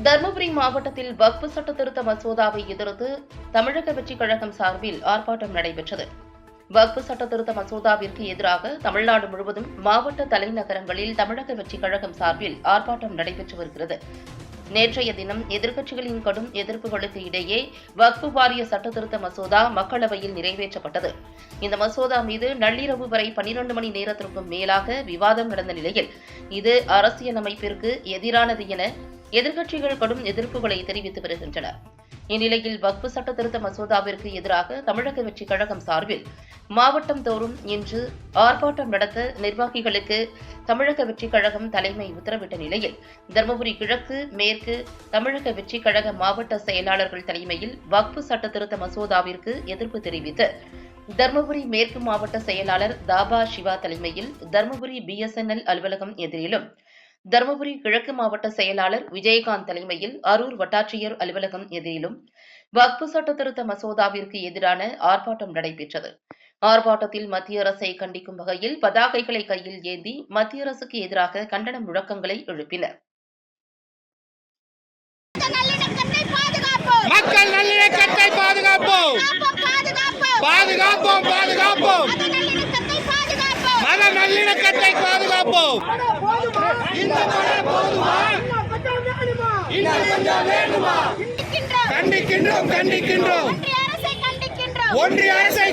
தருமபுரி மாவட்டத்தில் வக்ஃபு சட்ட திருத்த மசோதாவை எதிர்த்து தமிழக வெற்றிக் கழகம் சார்பில் ஆர்ப்பாட்டம் நடைபெற்றது. வக்ஃபு சட்ட திருத்த மசோதாவிற்கு எதிராக தமிழ்நாடு முழுவதும் மாவட்ட தலைநகரங்களில் தமிழக வெற்றிக் கழகம் சார்பில் ஆர்ப்பாட்டம் நடைபெற்று வருகிறது. நேற்றைய தினம் எதிர்க்கட்சிகளின் கடும் எதிர்ப்புகளுக்கு இடையே வக்ஃபு வாரிய சட்ட திருத்த மசோதா மக்களவையில் நிறைவேற்றப்பட்டது. இந்த மசோதா மீது நள்ளிரவு வரை 12 மணி நேரத்திற்கும் மேலாக விவாதம் நடந்த நிலையில் இது அரசியலமைப்பிற்கு எதிரானது என எதிர்க்கட்சிகள் கடும் எதிர்ப்புகளை தெரிவித்து வருகின்றனர். இந்நிலையில் வக்ஃபு சட்ட திருத்த மசோதாவிற்கு எதிராக தமிழக வெற்றிக் கழகம் சார்பில் மாவட்டம் தோறும் இன்று ஆர்ப்பாட்டம் நடத்த நிர்வாகிகளுக்கு தமிழக வெற்றிக் கழகம் தலைமை உத்தரவிட்ட நிலையில் தருமபுரி கிழக்கு, மேற்கு தமிழக வெற்றிக் கழக மாவட்ட செயலாளர்கள் தலைமையில் வக்ஃபு சட்ட திருத்த மசோதாவிற்கு எதிர்ப்பு தெரிவித்து தருமபுரி மேற்கு மாவட்ட செயலாளர் தாபா சிவா தலைமையில் தருமபுரி BSNL அலுவலகம் எதிரிலும், தருமபுரி கிழக்கு மாவட்ட செயலாளர் விஜயகாந்த் தலைமையில் அரூர் வட்டாட்சியர் அலுவலகம் எதிரிலும் வக்ஃபு சட்ட திருத்த மசோதாவிற்கு எதிரான ஆர்ப்பாட்டம் நடைபெற்றது. ஆர்ப்பாட்டத்தில் மத்திய அரசை கண்டிக்கும் வகையில் பதாகைகளை கையில் ஏந்தி மத்திய அரசுக்கு எதிராக கண்டன முழக்கங்களை எழுப்பினர். மக்கள் நல்லிணக்கத்தை பாதுகாப்போம், பாதுகாப்போம், பாதுகாப்போம், மத நல்லிணக்கத்தை பாதுகாப்போம். கண்டிக்கின்றோம், கண்டிக்கின்றோம், ஒன்றிய அரசை